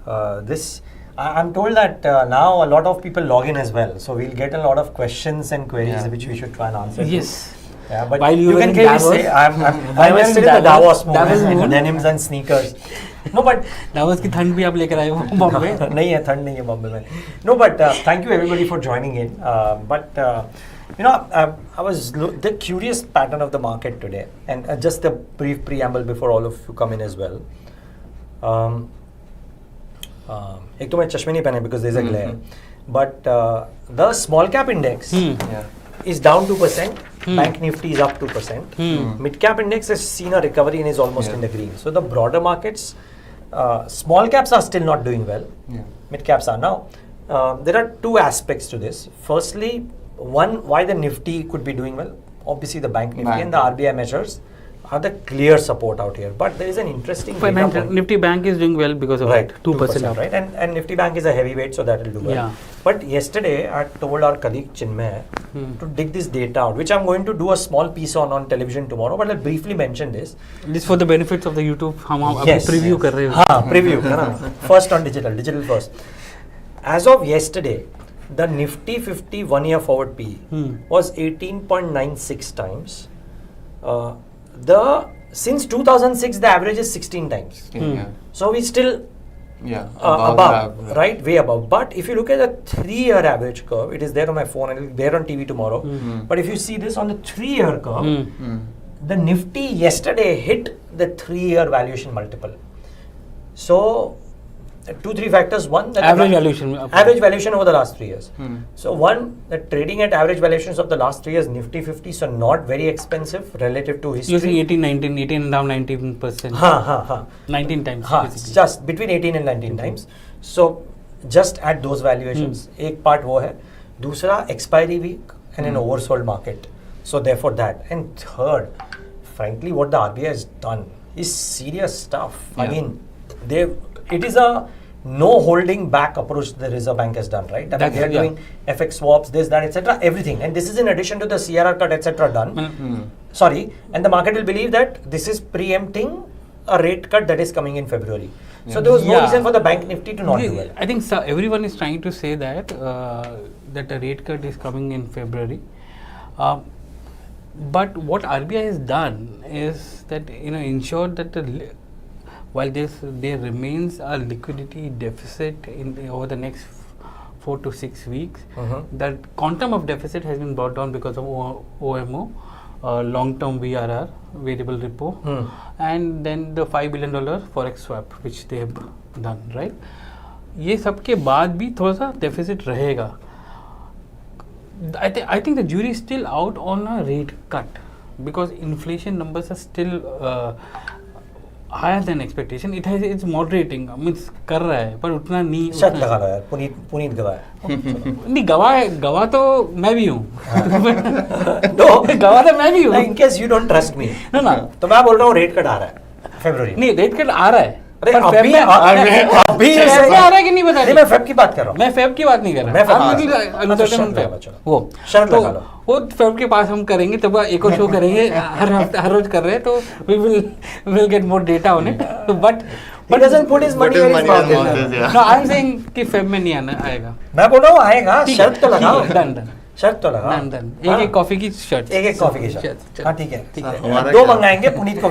I'm told that now a lot of people log in as well, so we'll get a lot of questions and queries which we should try and answer. Yes. Yeah, but While you can clearly say I'm still in the Davos movement, denims and sneakers. No, but Davos की ठंड भी आप लेकर आए हो बॉम्बे? नहीं है, ठंड नहीं है बॉम्बे में. No, but thank you everybody for joining in. I was the curious pattern of the market today, and just a brief preamble before all of you come in as well. एक तो मैं चश्मे नहीं पहने because there's a glare, but the small cap index is down 2%. Bank Nifty is up 2%. Mid cap index has seen a recovery and is almost in the green. So the broader markets, small caps are still not doing well. Mid caps are now. There are two aspects to this. Firstly, one, why the Nifty could be doing well. Obviously, the Bank Nifty and the RBI measures are the clear support out here. But there is an interesting Nifty Bank is doing well because of right, 2% up. Right? And Nifty Bank is a heavyweight, so that will do well. But yesterday, I told our colleague Chinmay to dig this data out, which I'm going to do a small piece on television tomorrow, but I'll briefly mention this. This for the benefits of the YouTube. Yes. Preview कर रहे हो. Preview. First on digital first. As of yesterday, the Nifty 50 1-year forward PE was 18.96 times. Since 2006, the average is 16 times. So we still above, right? Way above. But if you look at the 3-year average curve, it is there on my phone and it will be there on TV tomorrow. But if you see this on the 3-year curve, the Nifty yesterday hit the 3-year valuation multiple. So 2-3 factors. One, that average valuation over the last 3 years. So one, the trading at average valuations of the last 3 years, Nifty 50, so not very expensive relative to history. You see 18 down 19%. 19 times. Just between 18 and 19 times. So just at those valuations, एक part वो है. दूसरा, expiry week and an oversold market. So therefore that. And third, frankly, what the RBI has done is serious stuff. I mean, it is a no holding back approach the Reserve Bank has done, right? I mean, they are doing FX swaps, this, that, etc., everything. And this is in addition to the CRR cut, etc. done. Sorry, and the market will believe that this is preempting a rate cut that is coming in February. So there was no reason for the Bank Nifty to not do well. I think everyone is trying to say that that a rate cut is coming in February. But what RBI has done is that ensured that while there remains a liquidity deficit over the next 4 to 6 weeks, that quantum of deficit has been brought down because of OMO, long-term VRR, variable repo, and then the $5 billion forex swap which they have done, right? ये सब के बाद भी थोड़ा सा deficit रहेगा. I think the jury is still out on a rate cut because inflation numbers are still higher than expectation. It's moderating. Means कर रहा है पर उतना नहीं. शर्त लगा लो यार. पुनीत गवाह है. नहीं गवाह तो मैं भी हूँ. गवाह तो मैं भी हूँ. In case you don't trust me. ना. तो मैं बोल रहा हूँ रेट कट आ रहा है. February. नहीं रेट कट आ रहा है. अरे अभी आ रहा है कि नहीं बता. मैं फेब की बात कर रहा हूँ. मैं फेब की बात नहीं कर रहा. शर्त लगा लो. वो फेब के पास हम करेंगे तब एक और शो करेंगे. हर रोज कर रहे हैं तो we will get more data on it. But he doesn't put his money where his mouth is. No, I'm saying कि फेब में नहीं आएगा. मैं बोल रहा हूँ आएगा. शर्त तो लगाओ. Done. शर्त तो लगा. एक कॉफी की शर्ट. एक कॉफी की शर्ट. हाँ ठीक है. 2 मंगाएंगे पुनीत को.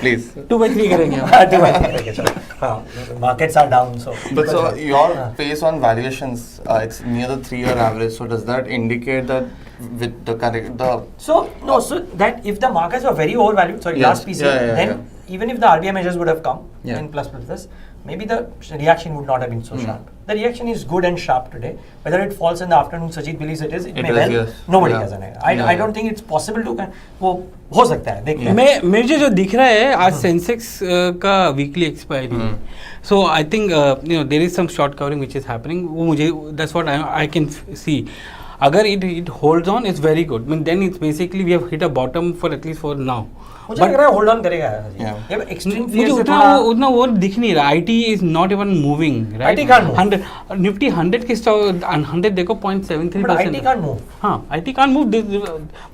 प्लीज 2/3 करेंगे. 2/3 हाँ. Markets are down so. But so your pace on valuations, it's near the 3-year average. So does that indicate that with the so that if the markets were very overvalued, last piece, then even if the RBI measures would have come and plus this, maybe the reaction would not have been so sharp. The reaction is good and sharp today. Whether it falls in the afternoon, Sajeet believes it is. It may well. Yes. Nobody has an idea. I don't think it's possible to. वो हो सकता है. देखिए. मुझे जो दिख रहा है आज सेंसेक्स का weekly expiry. So I think there is some short covering which is happening. वो मुझे that's what I can see. अगर it holds on, it's very good. I mean, then it's basically we have hit a bottom for at least for now. मुझे लग रहा है hold on करेगा. ये extreme phase से थोड़ा उतना वो दिख नहीं रहा. IT is not even moving, right? IT can't move. 100 Nifty 100 के 100 देखो 0.73%. But IT can't move. हाँ IT can't move.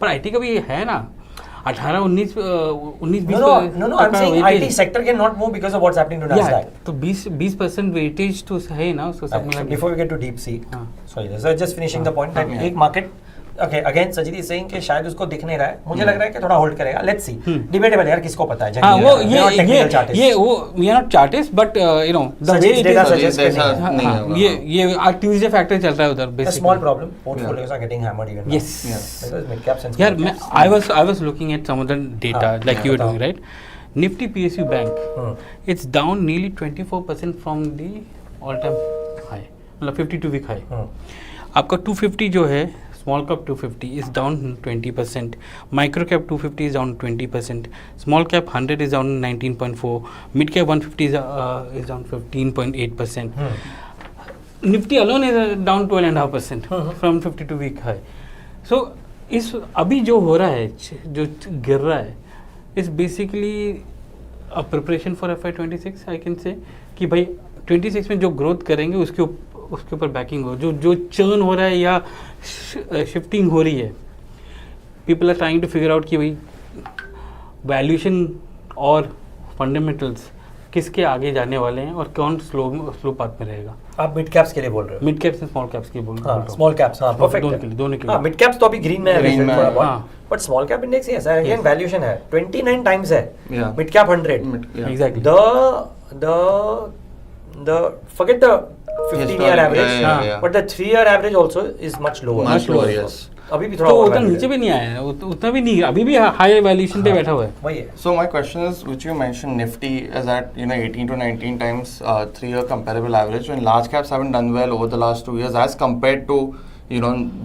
पर IT का भी है ना. 18-19 No, I'm saying IT sector cannot move because of what's happening to Nasdaq. तो 20% weightage तो है ना उसको सब मिला के। Before we get to DeepSeek, हाँ. sorry, so just finishing the point that एक market, okay, again Sajeet is saying कि शायद उसको दिख नहीं रहा है, मुझे लग रहा है कि थोड़ा होल्ड करेगा, let's see, debatable यार किसको पता है, हाँ वो we are not technical chartists. ये वो we are not chartists but you know the way Sajeet's it data is suggests कि नहीं है. नहीं हाँ, होगा. ये Tuesday factor चल रहा है उधर A basically. small problem, portfolios are getting hammered even now. Yes. Because mid caps and यार small मैं caps. I was looking at some of the data हाँ, like you were बताओ. doing, right? Nifty PSU Bank, it's down nearly 24% from the all-time high, मतलब 52-week high. आपका 250 जो है small cap 250 is down 20%, micro cap 250 is down 20%, small cap 100 is down 19.4, mid cap 150 is down 15.8%. Nifty alone is down 12.5% from 52-week high. So इस अभी जो हो रहा है जो गिर रहा है is basically a preparation for FY26 I can say कि भाई 26 में जो ग्रोथ करेंगे उसके ऊपर बैकिंग हो जो चर्न हो रहा है या शिफ्टिंग हो रही है people are trying to figure out कि भाई वैल्यूएशन और फंडामेंटल्स किसके आगे जाने वाले हैं और कौन स्लो पाथ में रहेगा। आप मिड कैप्स के लिए बोल रहे हो? Mid caps and small caps के बोल रहा हूं। स्मॉल कैप्स, हाँ परफेक्ट दोनों के लिए हाँ, मिड कैप्स तो अभी ग्रीन में है Green में थोड़ा है, बहुत, बट स्मॉल कैप इंडेक्स ही ऐसा है, अगेन वैल्यूएशन है 29 टाइम्स है, Yeah. Mid cap 100, exactly the forget the 15-year average, yeah. but the 3-year average also is much lower. Much lower, yes. अभी भी थोड़ा तो और उतना value नीचे है. भी नहीं आया है उतना भी नहीं अभी भी हाई वैल्यूएशन पे बैठा हुआ है। वही है. So my question is, which you mentioned, Nifty is at 18 to 19 times 3-year comparable average, when large caps haven't done well over the last 2 years as compared to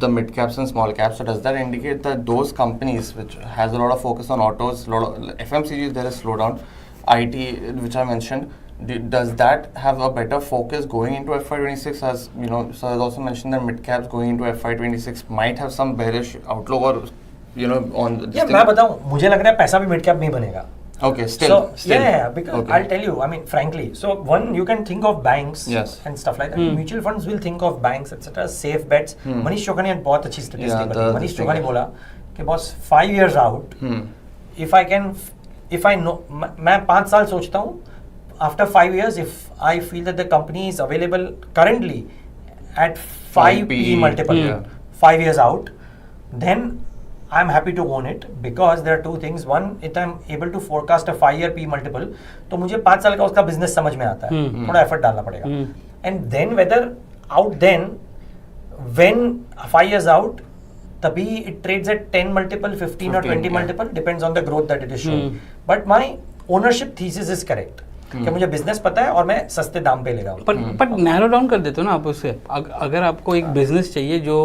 the mid caps and small caps. So does that indicate that those companies which has a lot of focus on autos, lot of FMCG, there is slowdown, IT which I mentioned, does that have a better focus going into FY26? As so has also mentioned that mid caps going into FY26 might have some bearish outlook or on this Yeah, thing. मैं बताऊं, मुझे लग रहा है पैसा भी mid cap नहीं बनेगा. Okay, still. Yeah, because Okay. I'll tell you, I mean, frankly, so one, you can think of banks Yes. and stuff like that. Mutual funds will think of banks, etc. Safe bets. Manish Chokha ने बहुत अच्छी Yeah, statistic the बताई. Manish thing Chokha ने is- बोला कि boss 5 years out, if I know, मैं 5 साल सोचता हूँ, after 5 years, if I feel that the company is available currently at 5 PE multiple, 5 years out, then I'm happy to own it because there are two things. One, if I'm able to forecast a 5-year PE multiple, तो मुझे 5 साल का उसका business समझ में आता है, थोड़ा एफर्ट डालना पड़ेगा. And then whether out then, when 5 years out, तभी it trades at 10 multiple, 15 or 20 multiple, depends on the growth that it is showing. But my ownership thesis is correct. कि मुझे बिजनेस पता है और मैं सस्ते दाम पे ले रहा हूँ. पर नैरो डाउन कर देते हो ना आप उससे अगर आपको एक बिजनेस चाहिए जो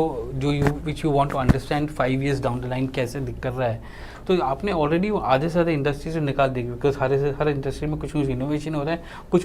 which you want to understand 5 years down the line कैसे कर रहा है तो आपने ऑलरेडी आधे से ज़्यादा इंडस्ट्री से निकाल दी बिकॉज हर इंडस्ट्री में कुछ इनोवेशन हो रहा है कुछ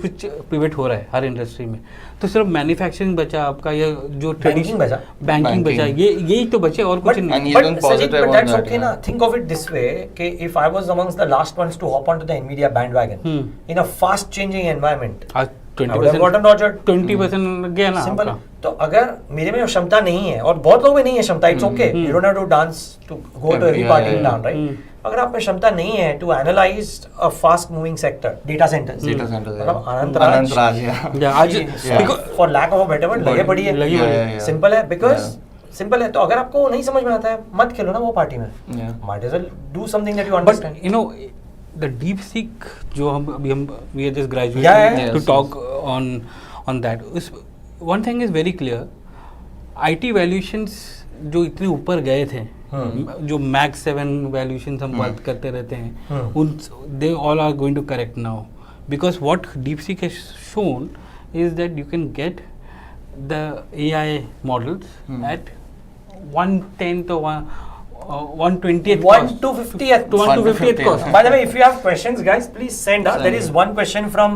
पिवट हो रहा है हर इंडस्ट्री में तो सिर्फ मैन्युफैक्चरिंग बचा आपका या जो बैंकिंग बचा. बैंकिंग बचा यही तो बचे और कुछ नहीं. even positive but that's on that, okay na. Think of it this way, कि if I was amongst the last ones to hop onto the Nvidia bandwagon in a fast changing environment, आज I would have gotten Roger. 20% गया ना Simple. आपका. तो अगर मेरे में क्षमता नहीं है और बहुत लोगों में नहीं है क्षमता, it's okay, you don't have to dance to go to every party in town, right? अगर आप में क्षमता नहीं है to analyse a fast moving sector, data centres, मतलब अनंतराज आज for lack of a better word लगे पड़ी है. सिंपल है, बिकॉज सिंपल है. तो अगर आपको नहीं समझ में आता है मत खेलो ना वो पार्टी में. Might as well do something that you understand. You know the DeepSeek जो हम we are just graduating to talk on that. One thing is very clear, IT valuations जो इतने ऊपर गए थे जो Max 7 valuations हम बात करते रहते हैं they all are going to correct now because what DeepSeek has shown is that you can get the AI models at 1/10 or 1/20th cost. 1/250th cost. By the way, if you have questions, guys, please send us. There is one question from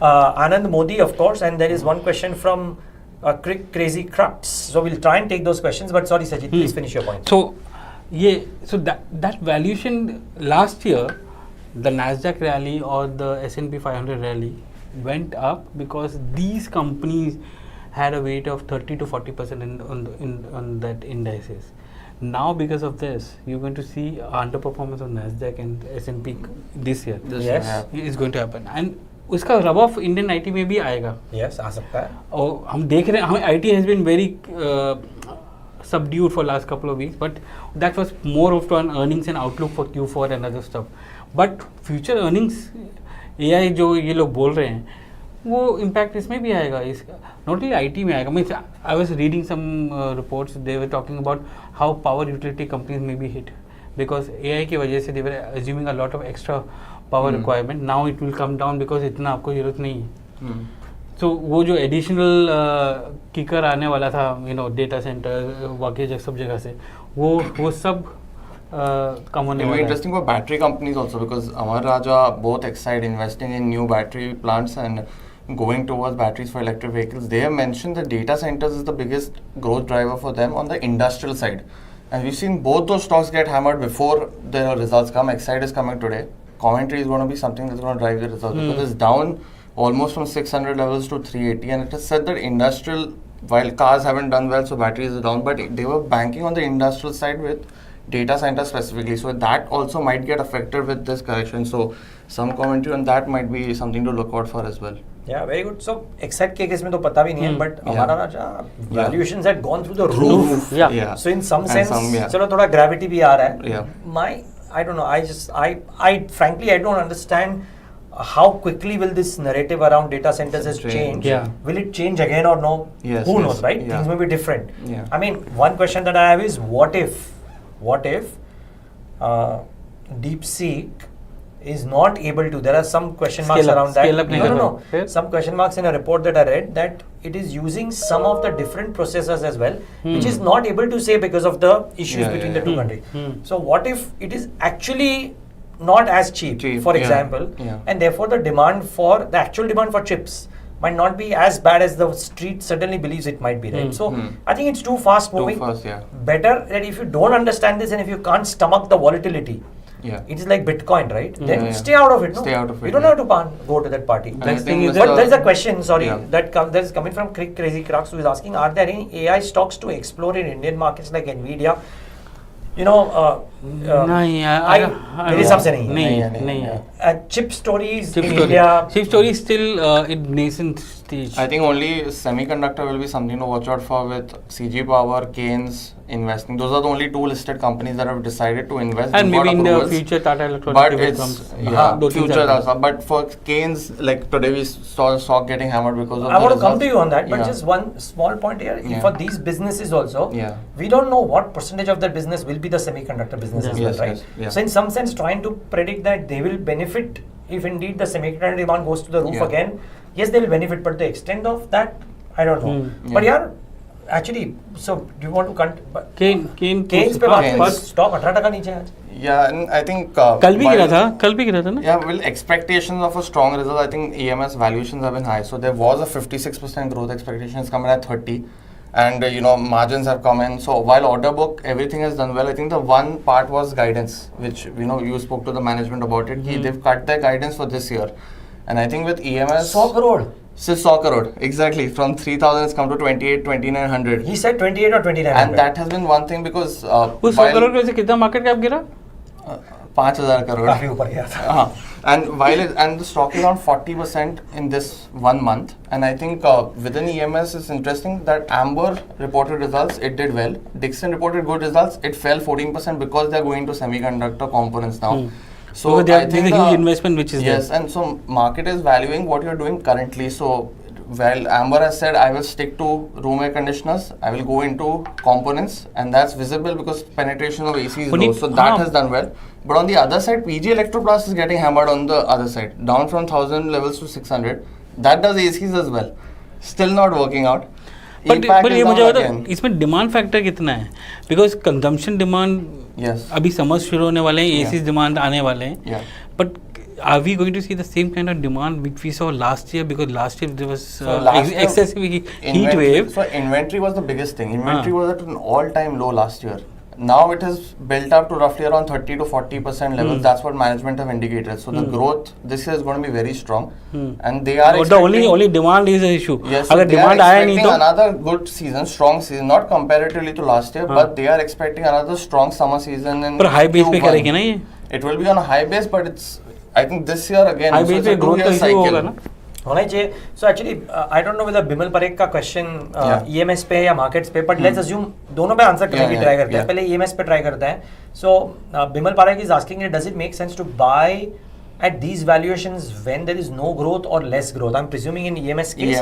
Anand Modi, of course, and there is one question from Crazy Crux. So we'll try and take those questions. But sorry, Sajeet, please finish your point. So that valuation last year, the Nasdaq rally or the S&P 500 rally went up because these companies had a weight of 30 to 40% on that indices. Now because of this, you're going to see underperformance of Nasdaq and S&P this year. Yes. It's going to happen. And उसका rub off Indian IT में भी आएगा. Yes, आ सकता है. और हम देख रहे हैं, हम IT has been very subdued for last couple of weeks, but that was more of an earnings and outlook for Q4 and other stuff. But future earnings AI जो ये लोग बोल रहे हैं, वो impact इसमें भी आएगा. Not only IT में आएगा. I was reading some reports. They were talking about how power utility companies may be hit because AI की वजह से they were assuming a lot of extra power requirement. Now it will come down because इतना आपको जरूरत नहीं है. So वो जो additional kicker आने वाला था, data center वाकई सब जगह से, वो सब कम होने वाला है. Interesting for battery companies also because Amar Raja both excited investing in new battery plants and going towards batteries for electric vehicles. They have mentioned that data centers is the biggest growth driver for them on the industrial side. And we've seen both those stocks get hammered before the results come. Exide is coming today. Commentary is going to be something that's going to drive the results because it's down almost from 600 levels to 380. And it has said that industrial, while cars haven't done well, so batteries are down, but they were banking on the industrial side with data center specifically. So that also might get affected with this correction. So some commentary on that might be something to look out for as well. Yeah, very good. So, except के case में तो पता भी नहीं है, but हमारा राजा valuations had gone through the roof. Yeah. So in some sense, चलो थोड़ा gravity भी आ रहा है. Yeah. I don't know. I frankly I don't understand how quickly will this narrative around data centers has changed. Yeah. Will it change again or no? Yes, Who yes. knows, right? Yeah. Things may be different. Yeah. I mean, one question that I have is what if DeepSeek is not able to, there are some question marks Scale up, around that. scale up No. Okay. Some question marks in a report that I read that it is using some of the different processors as well, which is not able to say because of the issues between the two countries. So what if it is actually not as cheap, for example, and therefore the actual demand for chips might not be as bad as the street certainly believes it might be, right? So I think it's too fast moving. Too fast, yeah. Better that if you don't understand this and if you can't stomach the volatility, it is like Bitcoin, right? Then stay out of it. No? Stay out of it. You don't have to go to that party. Next thing is But there is a question, that is coming from Crazy Crux, who is asking, are there any AI stocks to explore in Indian markets like Nvidia? नहीं, मेरे हिसाब से नहीं है. Chip stories in India. Chip story is still in nascent stage. I think only semiconductor will be something to watch out for with CG Power, Keynes investing. Those are the only two listed companies that have decided to invest. And maybe in the future Tata Electronics comes. Future also. But for Keynes, like today we saw stock getting hammered because of I want to results. come to you on that, but just one small point here. For these businesses also, we don't know what percentage of that business will be the semiconductor business as well, right? So in some sense, trying to predict that they will benefit if indeed the semiconductor demand goes to the roof again. Yes, they will benefit, but the extent of that, I don't know. But actually, so do you want to Keynes पे बात करें, stock 18% नीचे है. Yeah, and I think कल भी गिरा था ना? Yeah, well, expectations of a strong result. I think EMS valuations have been high. So there was a 56% growth expectations coming at 30, and margins have come in. So while order book everything has done well, I think the one part was guidance, which you spoke to the management about it. They've cut their guidance for this year, and I think with EMS 100 crore. 100 crore, exactly. From 3,000 it's come to 2,900. He said 28 or 2,900. And that has been one thing because उस 100 करोड़ में से कितना market cap गिरा? 5,000 crore. काफी ऊपर गया था. And the stock is around 40% in this 1 month. And I think within EMS it's interesting that Amber reported results, it did well. Dixon reported good results, it fell 14% because they're going to semiconductor components now. So I think a huge investment which is there. Yes, and so market is valuing what you're doing currently. So well, Amber has said, I will stick to room air conditioners, I will go into components, and that's visible because penetration of AC is low. So that has done well. But on the other side, PG Electroplast is getting hammered on the other side, down from 1,000 levels to 600. That does ACs as well. Still not working out. But ये मुझे बता, इसमें demand factor कितना है? Because consumption demand अभी समझ शुरू होने वाले हैं, AC demand आने वाले हैं. But are we going to see the same kind of demand which we saw last year? Because last year there was excessive heat wave. So inventory was the biggest thing. Inventory was at an all-time low last year. now it has built up to roughly around 30 to 40% levels. That's what management have indicated. So the growth this year is going to be very strong, and they are the only demand is the issue. Yes, so they are expecting another good season, strong season, not comparatively to last year, but they are expecting another strong summer season in high base पे करेंगे ना ये? It will be on a high base, but it's, I think this year again, high base पे growth तो issue होगा ना? होना चाहिए. So actually, I don't know whether Bimal Parekh का question EMS पे या markets पे, but let's assume दोनों पे आंसर करने की ट्राई करते हैं. पहले EMS पे ट्राई करते हैं. So Bimal Parekh is asking, does it make sense to buy at these valuations when there is no growth or less growth? I'm presuming in EMS case,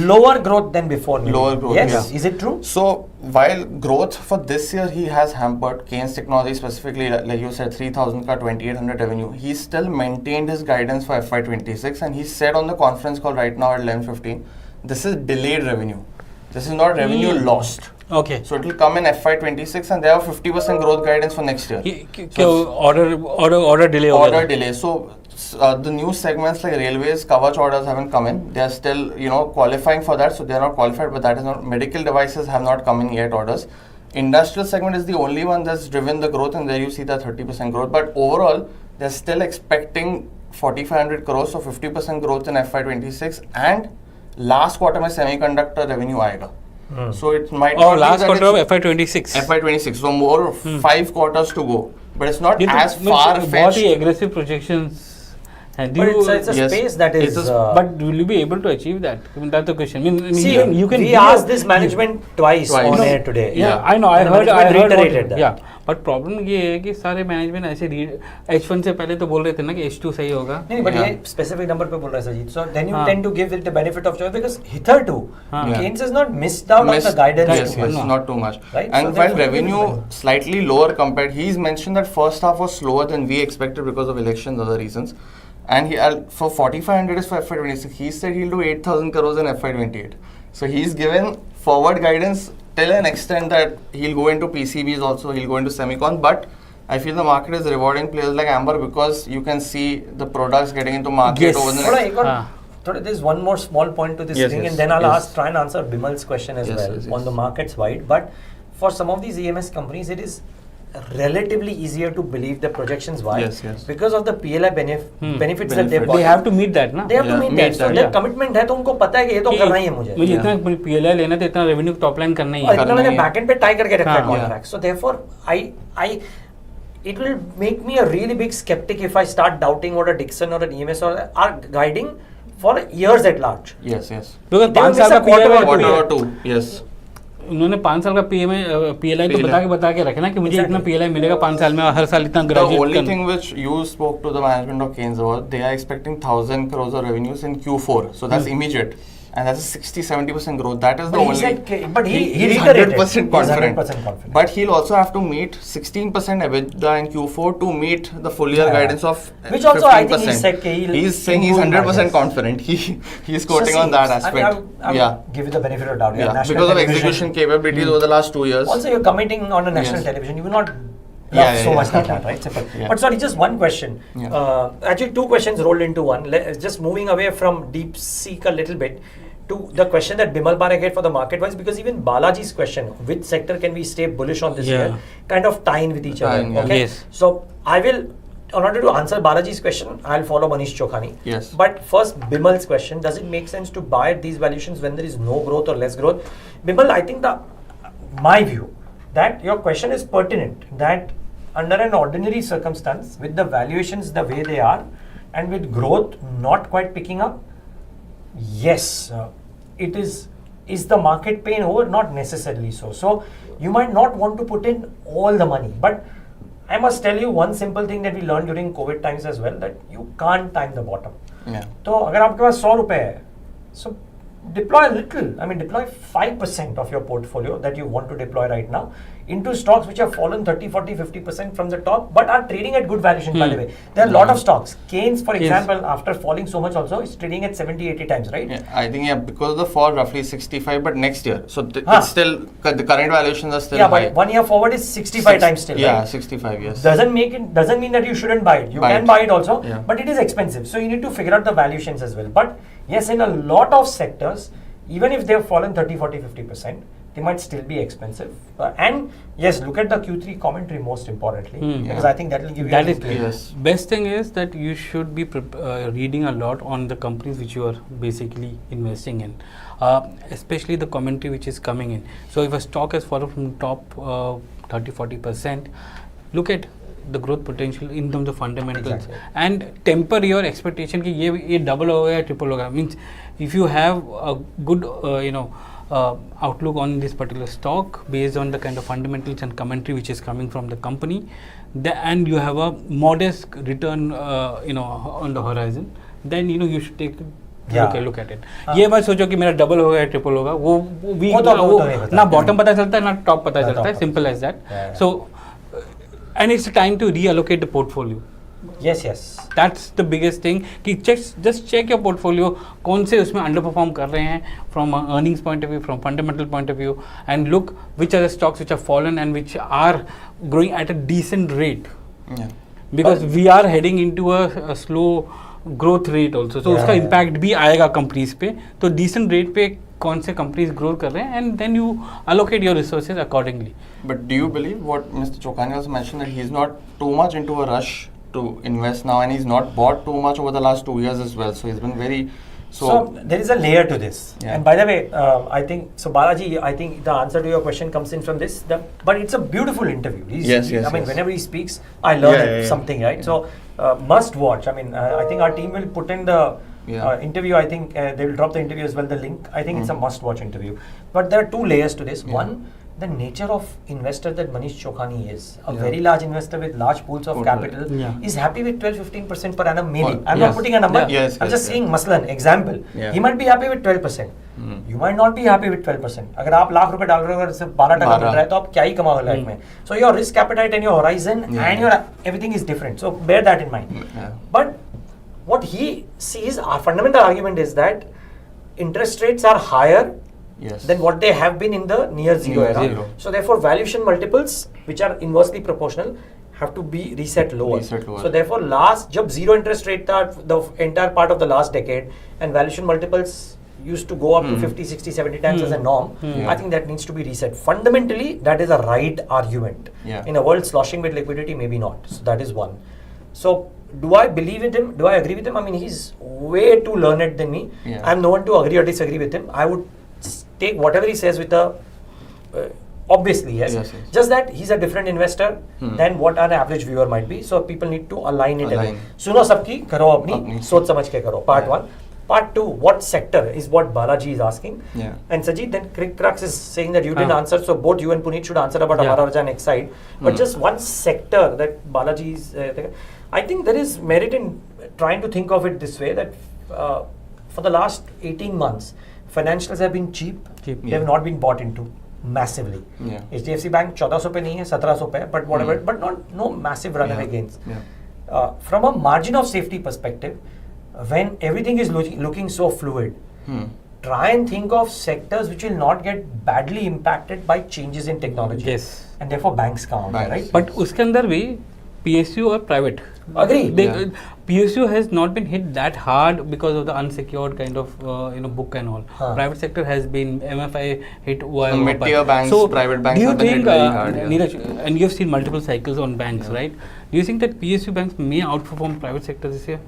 lower growth than before. Maybe. Lower growth, yes. Is it true? So while growth for this year he has hampered, Keynes Technology specifically, like you said, 3,000 ka 2,800 revenue, he still maintained his guidance for FY26, and he said on the conference call right now at 11:15, this is delayed revenue. This is not revenue lost. Okay. So it will come in FY26, and they have 50% growth guidance for next year. Order delay. Order delay. So the new segments like railways, Kavach orders haven't come in. They are still, qualifying for that. So they are not qualified, but that is not. Medical devices have not come in yet orders. Industrial segment is the only one that's driven the growth, and there you see the 30% growth. But overall, they're still expecting 4,500 crores, so 50% growth in FY26, and last quarter में semiconductor revenue आएगा. So it might not last quarter of FY26. FY26. So more 5 quarters to go, but it's not as far fetched. बहुत ही aggressive projections. But it's a space that is. But will you be able to achieve that? I mean, that's the question. I mean, see, you can. We asked this management twice on air today. Yeah, I know. I heard reiterated that. Yeah, but problem ये है कि सारे management ऐसे H1 से पहले तो बोल रहे थे ना कि H2 सही होगा. नहीं, but ये specific number पे बोल रहा है Sajeet. So then you tend to give it the benefit of choice because hitherto Keynes has not missed out on the guidance. Yes, not too much. Right? And while revenue slightly lower compared, he's mentioned that first half was slower than we expected because of elections, other reasons. And he for 4,500 is for FY26. He said he'll do 8,000 crores in FY28. So he's given forward guidance till an extent that he'll go into PCBs also, he'll go into semicon. But I feel the market is rewarding players like Amber because you can see the products getting into market over the next. There's one more small point to this thing, and then I'll try and answer Bimal's question as well on the markets wide. But for some of these EMS companies, it is relatively easier to believe the projections. Why? Because of the PLI benefits that they've got. They have to meet that, na? They have to meet that. So their commitment है तो उनको पता है कि ये तो करना ही है मुझे. मुझे इतना PLI लेना तो इतना revenue top line करना ही है. और इतना मैंने backend पे tie करके रखा है contract. So therefore, it will make me a really big skeptic if I start doubting what a Dixon or an EMS are guiding for years at large. Yes. Because 5 साल का quarter or two. Yes. उन्होंने 5 साल का PLI तो बता के रखे ना कि मुझे इतना PLI मिलेगा 5 साल में और हर साल इतना graduate. The only thing which you spoke to the management of Keynes about, they are expecting 1,000 crores of revenues in Q4. So that's immediate. And that's a 60-70% growth. That is the only. But he is 100% confident. But he'll also have to meet 16% EBITDA in Q4 to meet the full year guidance of which also 15%. I think he said he's saying he's 100% confident. He's quoting on that aspect. I would give you the benefit of doubt. Yeah, because of execution capabilities over the last 2 years. Also, you're committing on a national television. You will not love so much like that, right? But sorry, just one question. Actually, 2 questions rolled into one. Just moving away from DeepSeek a little bit to the question that Bimal Parekh had for the market wise, because even Balaji's question, which sector can we stay bullish on this year, kind of tie in with each other. Okay? Yes. So I will, in order to answer Balaji's question, I'll follow Manish Chokhani. Yes. But first, Bimal's question, does it make sense to buy at these valuations when there is no growth or less growth? Bimal, I think my view, that your question is pertinent, that under an ordinary circumstance, with the valuations the way they are, and with growth not quite picking up, yes, it is the market pain over? Not necessarily so. So you might not want to put in all the money, but I must tell you one simple thing that we learned during COVID times as well, that you can't time the bottom. So अगर आपके पास 100 रुपए है, so deploy a little. I mean, deploy 5% of your portfolio that you want to deploy right now into stocks which have fallen 30, 40, 50% from the top, but are trading at good valuation, by the way. There are a lot of stocks. Keynes, for example, after falling so much also, is trading at 70, 80 times, right? Yeah, I think, because of the fall, roughly 65, but next year. So it's still, the current valuations are still high. But 1 year forward is 65 times still, yeah, right? 65, yes. Doesn't mean that you shouldn't buy it. You can buy it also, but it is expensive. So you need to figure out the valuations as well. But yes, in a lot of sectors, even if they have fallen 30, 40, 50%, they might still be expensive. And yes, look at the Q3 commentary most importantly, because I think that will give you That a is clue. Yes. best thing is that you should be reading a lot on the companies which you are basically investing in, especially the commentary which is coming in. So if a stock has fallen from top 30-40%, look at the growth potential in terms of fundamentals, Exactly. and temper your expectation कि ये double होगा या triple होगा. Means if you have a good outlook on this particular stock based on the kind of fundamentals and commentary which is coming from the company, and you have a modest return on the horizon, then you should take look at it. ये मत सोचो कि मेरा double होगा या triple होगा, वो नहीं पता। ना बॉटम पता चलता है ना टॉप पता ना चलता है, top simple as Yeah. That. So and it's time to reallocate the portfolio. Yes. That's the biggest thing कि just check your portfolio, कौन से उसमें underperform कर रहे हैं from a earnings point of view, from fundamental point of view, and look which are the stocks which have fallen and which are growing at a decent rate. Yeah. Because we are heading into a slow growth rate also, so उसका impact भी आएगा companies पे. तो decent rate पे कौन से companies grow कर रहे हैं, and then you allocate your resources accordingly. But do you believe what Mr. Chokhani also mentioned, that he's not too much into a rush to invest now, and he's not bought too much over the last 2 years as well? So he's been very So there is a layer to this. Yeah. And by the way, I think, so Balaji, I think the answer to your question comes in from this, but it's a beautiful interview. Yes, I mean, yes. whenever he speaks, I learn something, right? Yeah. So must watch. I mean, I think our team will put in the interview. I think they will drop the interview as well, the link. I think it's a must watch interview. But there are two layers to this. One, the nature of investor that Manish Chokhani is, a very large investor with large pools of capital, is happy with 12-15% per annum maybe. I'm not putting a number, I'm just saying maslan, example. He might be happy with 12%. You might not be happy with 12%. अगर आप लाख रुपए डाल रहे हो, अगर सिर्फ 12% मिल रहा है, तो आप क्या ही कमाओगे लाइफ में? So your risk appetite and your horizon and your everything is different. So bear that in mind. But what he sees, our fundamental argument is that interest rates are higher than what they have been in the near zero era. So therefore valuation multiples, which are inversely proportional, have to be reset lower. So therefore jab zero interest rate tha, the entire part of the last decade, and valuation multiples used to go up to 50, 60, 70 times as a norm, I think that needs to be reset. Fundamentally, that is a right argument. In a world sloshing with liquidity, maybe not. So that is one. So do I believe in him? Do I agree with him? I mean, he's way too learned than me. I'm no one to agree or disagree with him. I would take whatever he says with a obviously yes. Just that he's a different investor than what an average viewer might be, so people need to align it away. सुनो सबकी, करो अपनी, सोच समझ के करो. Part 1. Part 2, what sector is what Balaji is asking. And Sajeet, then Crux is saying that you didn't answer, so both you and Puneet should answer about Amara Raja next side. But just one sector that Balaji is I think there is merit in trying to think of it this way, that for the last 18 months financials have been cheap. They have not been bought into massively. HDFC Bank 1400 पे नहीं है, 1700 पे, but whatever, but no massive runaway gains. From a margin of safety perspective, when everything is looking so fluid, try and think of sectors which will not get badly impacted by changes in technology. And therefore banks come out, right? But उसके अंदर भी PSU or private. Agree. PSU has not been hit that hard because of the unsecured kind of book and all. Private sector has been MFI hit. Mid-tier banks, so private banks do you have been think, hit very hard. Niraj, and you've seen multiple cycles on banks, right? Do you think that PSU banks may outperform private sector this year?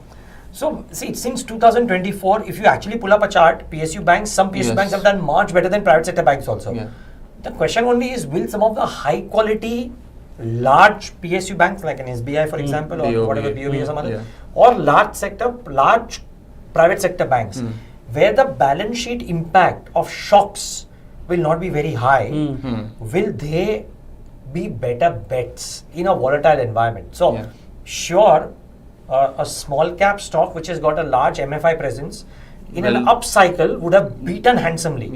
So, see, since 2024, if you actually pull up a chart, some PSU banks have done much better than private sector banks also. The question only is, will some of the high quality large PSU banks like an SBI, for example, or whatever, BOB or some other, or large private sector banks, where the balance sheet impact of shocks will not be very high, will they be better bets in a volatile environment? So, sure, a small cap stock which has got a large MFI presence in an up cycle would have beaten handsomely.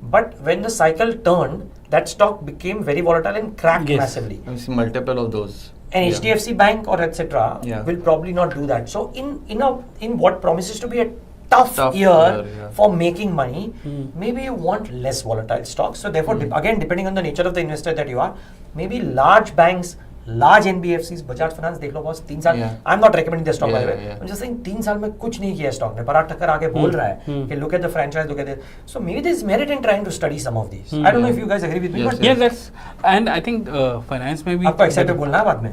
But when the cycle turned, that stock became very volatile and cracked massively. I've seen multiple of those. And HDFC Bank or etc. will probably not do that. So in what promises to be a tough year for making money, maybe you want less volatile stocks. So therefore, again, depending on the nature of the investor that you are, maybe large banks large NBFCs, Bajaj Finance देख लो boss 3 साल. Yeah. I'm not recommending the stock by the way. Yeah. I'm just saying 3 साल में कुछ नहीं किया stock ने. पराग ठक्कर आके बोल रहा है कि look at the franchise, look at it. So maybe there is merit in trying to study some of these. I don't know if you guys agree with me, Yes, but yes. Yeah, that's, and I think finance में भी आपको Excite पे बोलना है बाद में.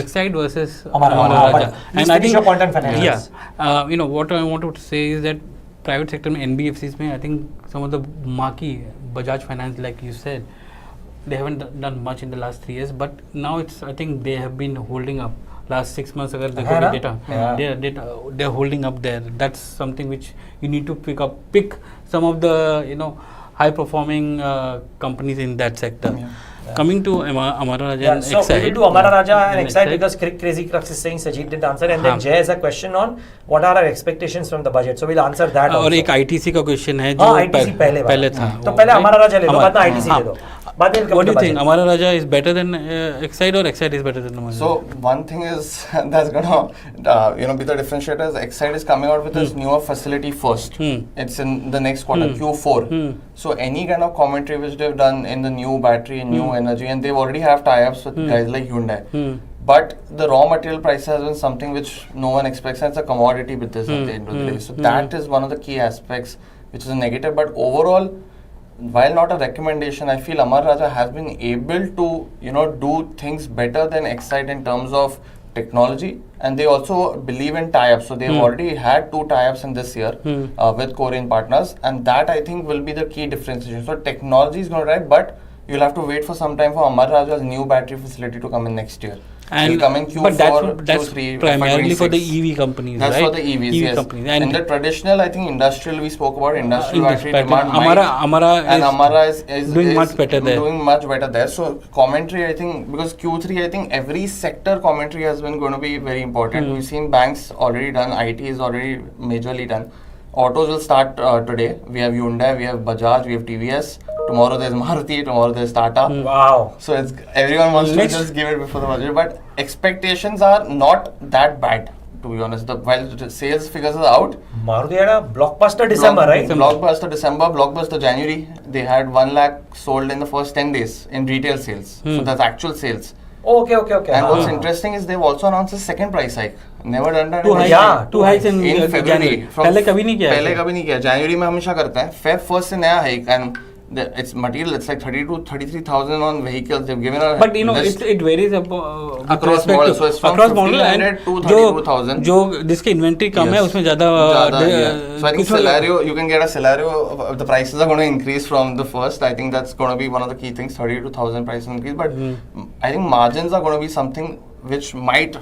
Excite versus Amara Raja. And Please I finish think your point on finance. yeah, you know what I want to say is that private sector में NBFCs में I think some of the marquee Bajaj Finance, like you said, they haven't done much in the last 3 years, but now it's, I think they have been holding up. Last 6 months ago, they got the data. They're holding up there. That's something which you need to pick some of the high performing companies in that sector. Coming to Amara Raja and so Excite. we will do Amara Raja and Excite because Crazy Crux is saying Sajeet didn't answer, and then Jay has a question on what are our expectations from the budget. So we'll answer that also. और एक ITC का question है जो ITC पहले था. तो पहले Amara Raja ले लो, बाद में ITC ले लो. बाद में What do you think? Amara Raja is better than Excite, or Excite is better than Amara Raja? So one thing is that's gonna be the differentiator is Excite is coming out with this newer facility first. It's in the next quarter, Q4. So any kind of commentary which they've done in the new battery and new energy, and they've already have tie-ups with guys like Hyundai. But the raw material price has been something which no one expects, and it's a commodity business at the end of the day. So that is one of the key aspects which is a negative. But overall, while not a recommendation, I feel Amara Raja has been able to do things better than Excite in terms of technology, and they also believe in tie-ups. So they've already had 2 tie-ups in this year with Korean partners, and that I think will be the key differentiation. So technology is going to drive, but you'll have to wait for some time for Amara Raja's new battery facility to come in next year. And it'll come in Q4, but that's Q3, primarily for the FY26. EV companies, That's right? for the EVs, EV yes. companies. And the traditional, I think industrial, we spoke about industrial battery demand. Amara is doing much better there. Doing much better there. So commentary, I think, because Q3, I think every sector commentary has been going to be very important. We've seen banks already done, IT is already majorly done. Autos will start today. We have Hyundai, we have Bajaj, we have TVS. Tomorrow there's Maruti, tomorrow there's Tata. Wow. So it's everyone wants to just give it before the budget, but expectations are not that bad, to be honest. While the sales figures are out. Maruti had a blockbuster December, right? Blockbuster December, blockbuster January. They had 1 lakh sold in the first 10 days in retail sales. So that's actual sales. Okay. And what's interesting is they've also announced a second price hike. Never done that. 2 hikes in February. पहले कभी नहीं किया. पहले कभी नहीं किया. January में हमेशा करता है. Feb 1st से नया hike, and it's material. It's like 33,000 on vehicles. They've given a. But it varies across models. So it's from 1,500 to 32,000. जो जिसकी inventory कम है उसमें ज़्यादा. So I think Celerio, you can get a Celerio. The prices are going to increase from the first. I think that's going to be one of the key things. 32,000 price increase. But I think margins are going to be something which might.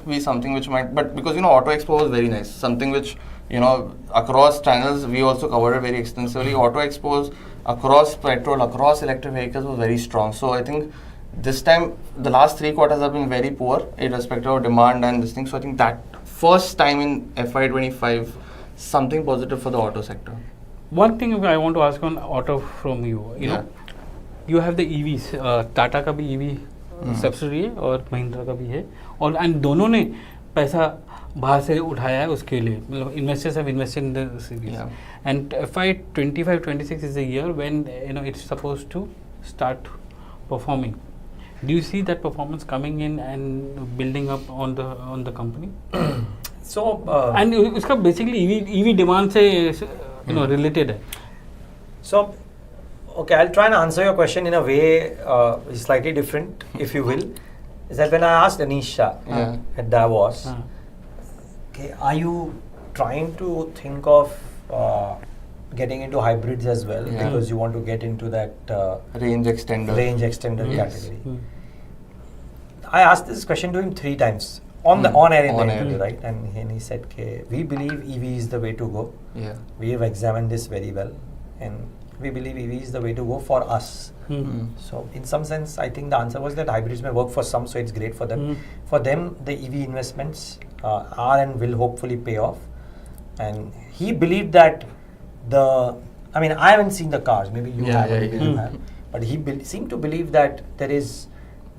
But because Auto Expo was very nice. Something which across channels we also covered it very extensively. Auto Expos across petrol, across electric vehicles was very strong. So I think this time, the last 3 quarters have been very poor, irrespective of demand and this thing. So I think that first time in FY25, something positive for the auto sector. One thing I want to ask on auto from you, you know, you have the EVs, Tata का भी EV subsidiary है और महिंद्रा का भी है, और and दोनों ने पैसा बाहर से उठाया है उसके लिए, मतलब investors have invested in the series. And FY25-26 is the year when it's supposed to start performing. Do you see that performance coming in and building up on the company? So and उसका basically EV demand से related है. So okay, I'll try and answer your question in a way slightly different, if you will. Is that when I asked Anish Shah at Davos, okay, are you trying to think of getting into hybrids as well because you want to get into that range extender category? I asked this question to him 3 times on air in the interview, right? And he said, okay, we believe EV is the way to go. We have examined this very well, and we believe EV is the way to go for us. So in some sense, I think the answer was that hybrids may work for some, so it's great for them. For them, the EV investments are and will hopefully pay off. And he believed that I mean, I haven't seen the cars, maybe you have, maybe you have, but he seemed to believe that there is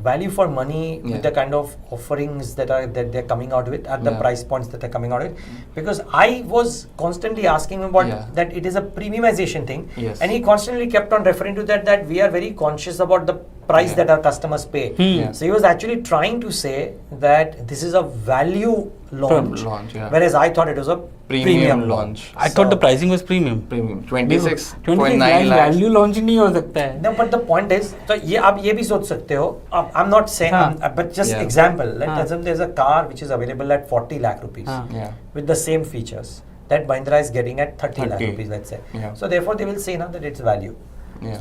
value for money with the kind of offerings that they're coming out with at the price points that they're coming out with. Because I was constantly asking him about that it is a premiumization thing, and he constantly kept on referring to that we are very conscious about the price that our customers pay. Yeah. So he was actually trying to say that this is a value launch, Yeah. whereas I thought it was a premium launch. I thought the pricing was premium. Premium 26 26.9 lakhs. Value launch नहीं हो सकता है. No, but the point is, तो ये आप ये भी सोच सकते हो. I'm not saying, but just Yeah. example. Let's assume there's a car which is available at 40 lakh rupees Yeah. with the same features that Mahindra is getting at 30 lakh 30. rupees, let's say. Yeah. So therefore, they will say now that it's value. Yeah.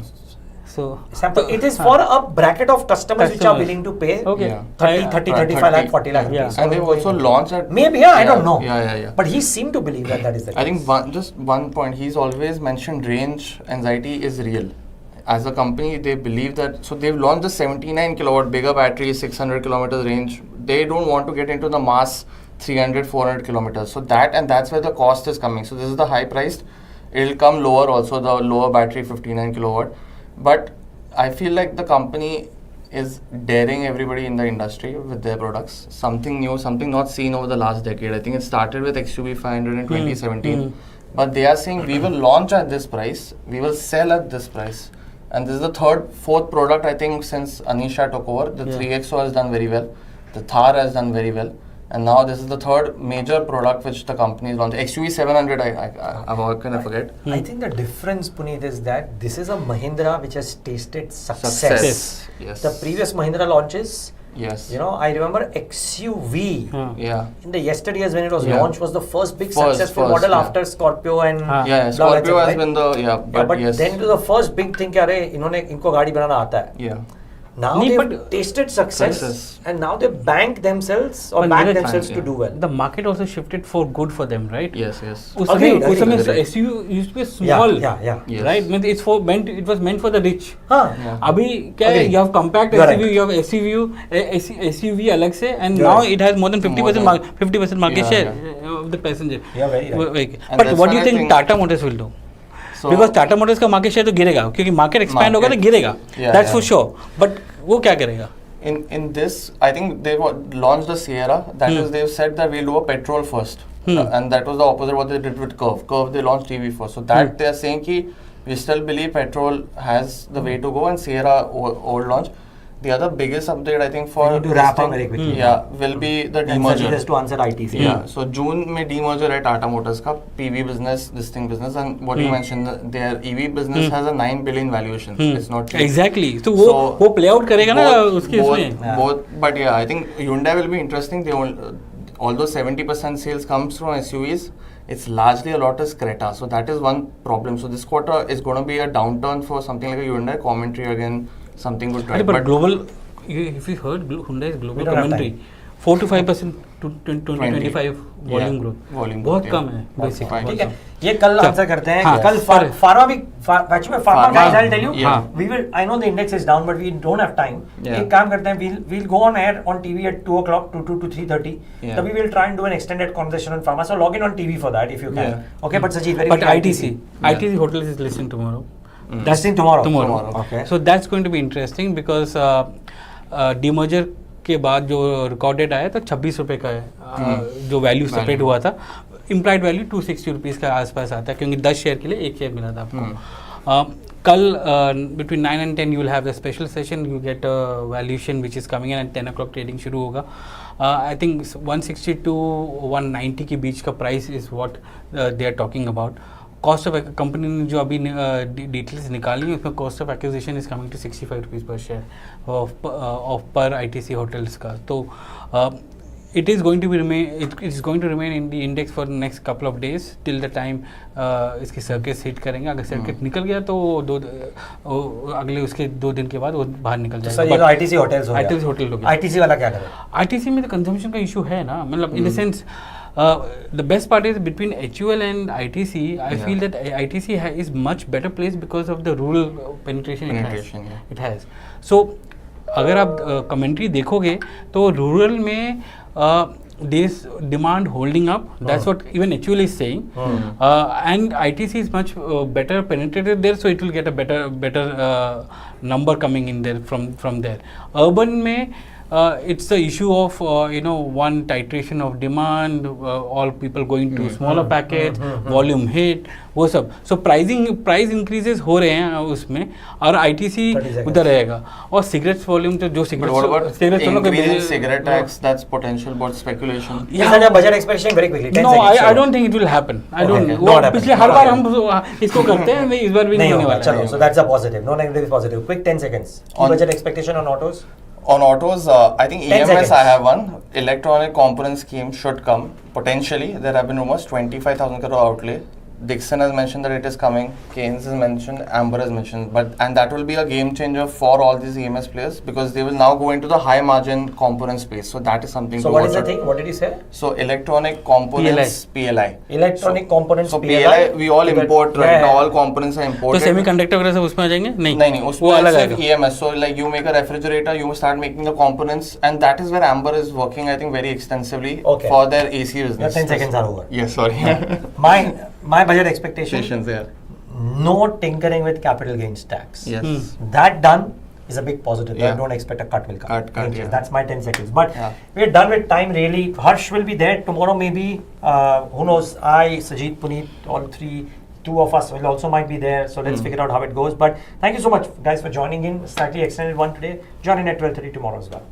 So Sample. It is for a bracket of customers which are willing to pay Okay. Yeah. 30, 35 lakh, 40 lakh Yeah. rupees. And they've also launched at Maybe, I don't know. Yeah. But he seemed to believe that is the case. I think just one point, he's always mentioned range anxiety is real. As a company, they believe that, so they've launched the 79 kilowatt bigger battery, 600 kilometers range. They don't want to get into the mass 300, 400 kilometers. So that's where the cost is coming. So this is the high priced. It'll come lower also, the lower battery, 59 kilowatt. But I feel like the company is daring everybody in the industry with their products. Something new, something not seen over the last decade. I think it started with XUV 500 in 2017. But they are saying we will launch at this price, we will sell at this price. And this is the fourth product I think since Anisha took over. The 3XO has done very well. The Thar has done very well. And now this is the third major product which the company is launching. XUV 700, how can I forget? I think the difference, Puneet, is that this is a Mahindra which has tasted success. Yes. The previous Mahindra launches, Yes. you know, I remember XUV. Yeah. In the yesteryears when it was Yeah. launched was the first big First, successful model yeah. after Scorpio and Yeah, blah, Scorpio blah, has right? been the, but yes. then it was the first big thing कि अरे इनको गाड़ी बनाना आता है. Yeah. Now नहीं, they've but tasted success, success. and now they bank themselves or But back Niraj, themselves to yeah. do well. the market also shifted for good for them, right? Yes. उस Agreed, समय agreed. SUV used to be small, Yeah. Yes. right? Means it was meant for the rich. हाँ. Yeah. अभी क्या है? Agreed. You have compact You are SUV, right. you have SUV अलग से, and You are now right. it has more than 50% More than- 50% market Yeah, share of the passenger. Yeah, very right. vehicle. And But that's what do you when I think think- Tata Motors will do? So, Because Tata Motors का market share तो गिरेगा, क्योंकि market expand होगा तो Market. गिरेगा. Yeah, That's for yeah. sure. But वो क्या करेगा? in this, I think they launched the Sierra. That is, they've said that we'll do a petrol first, and that was the opposite what they did with Curve. Curve they launched EV first. So that they are saying कि we still believe petrol has the way to go, and Sierra old launch. The other biggest update I think for We need to this wrap up thing, very quickly. Yeah, will be the And Sajeet has demerger. to answer ITC. Yeah, so June में demerger है Tata Motors का PV business, this thing business, and what you mentioned, their EV business has a 9 billion valuation. It's not cheap. Exactly. So वो play out करेगा ना उसके इसमें. Both, but yeah, I think Hyundai will be interesting. They although 70% sales comes from SUVs, it's largely a lot is Creta. So that is one problem. So this quarter is going to be a downturn for something like a Hyundai. Commentary again, something good. But global, if you heard Hyundai's global We don't have commentary, 4 to 5% to 25 volume growth. Volume बहुत growth, कम yeah. है basic. Fine. ठीक है, ये कल answer करते हैं. हाँ, कल sorry. फार्मा भी actually pharma guys I tell you Yeah. We will I know the index is down but we don't have time. Yeah. एक काम करते हैं, we'll go on air on TV at 2 o'clock to 2 to 3:30. Yeah. तभी we'll try and do an extended conversation on pharma. So log in on TV for that if you can. Yeah. Okay, but Sajeet, very But quickly, ITC Hotels is listening tomorrow. That's in tomorrow. Tomorrow. Okay. So that's going to be interesting because demerger के बाद जो record date आया तो 26 रुपये का है जो value separate हुआ था. इम्प्लाइड वैल्यू 260 रुपीज़ के आसपास आता है क्योंकि 10 शेयर के लिए एक शेयर मिला था आपको. कल between 9 and 10 you will have the special session. You get valuation which is coming and 10 o'clock trading शुरू होगा. आई थिंक 160 to 190 के बीच का price is what they are talking about. Cost of company ने जो अभी डिटेल्स निकाली है उसमें cost of acquisition is coming to 65 rupees per share of per ITC hotels का. तो it is going to remain in the index for the next couple of days till the time इसकी circuit hit करेंगे. अगर circuit निकल गया तो अगले उसके 2 दिन के बाद वो बाहर निकल जाएगा. सर ये तो आईटीसी होटल्स हो गया. ITC होटल हो गया. आईटीसी वाला क्या करे? आईटीसी में तो कंजम्पशन का इशू है ना, मतलब in the sense the best part is between HUL and ITC. I feel that ITC is much better placed because of the rural penetration it has. So अगर आप कमेंट्री देखोगे तो रूरल में this demand holding up. That's what even HUL is saying. And ITC is much better penetrated there, so it will get a better number coming in there from there. Urban में it's the issue of one titration of demand, all people going to smaller packets, volume hit, वो सब. So price increases हो रहे हैं उसमें, और ITC उधर रहेगा, और cigarettes volume जो But what about increasing cigarette tax? That's potential board speculation. Is that a budget expectation very quickly? 10 No, seconds, I don't think it will happen. I don't. Okay. वो Not happen. पिछले हर बार हम इसको करते हैं, इस बार भी नहीं होने वाला चलो, है. so that's a positive. No negative is positive. Quick 10 seconds. Key budget expectation on autos? On autos, I think 10 EMS seconds. I have one. Electronic component scheme should come. Potentially, there have been rumors 25,000 crore outlay. Dixon has mentioned that it is coming. Keynes has mentioned, Amber has mentioned, and that will be a game changer for all these EMS players because they will now go into the high margin component space. So that is something. So to what watch is the out. thing? What did he say? So electronic components PLI. Electronic components So PLI. PLI we all import right now. All components are तो imported. Semiconductor वगैरह सब उसमें आ जाएंगे? नहीं. नहीं वो उसमें अलग सिर्फ आएगा. EMS. So like you make a refrigerator, you start making the components, and that is where Amber is working. I think very extensively Okay. for their AC Your business. 10 seconds are over. Yes, sorry. My budget expectation. Yeah. No tinkering with capital gains tax. Yes. That done is a big positive. Yeah. I don't expect a cut will come. Cut, Yes, yeah. That's my 10 seconds. But Yeah. we're done with time really. Harsh will be there tomorrow maybe. Who knows? I, Sajeet, Puneet, all three, two of us will also might be there. So let's figure out how it goes. But thank you so much guys for joining in. Slightly extended one today. Join in at 12:30 tomorrow as well.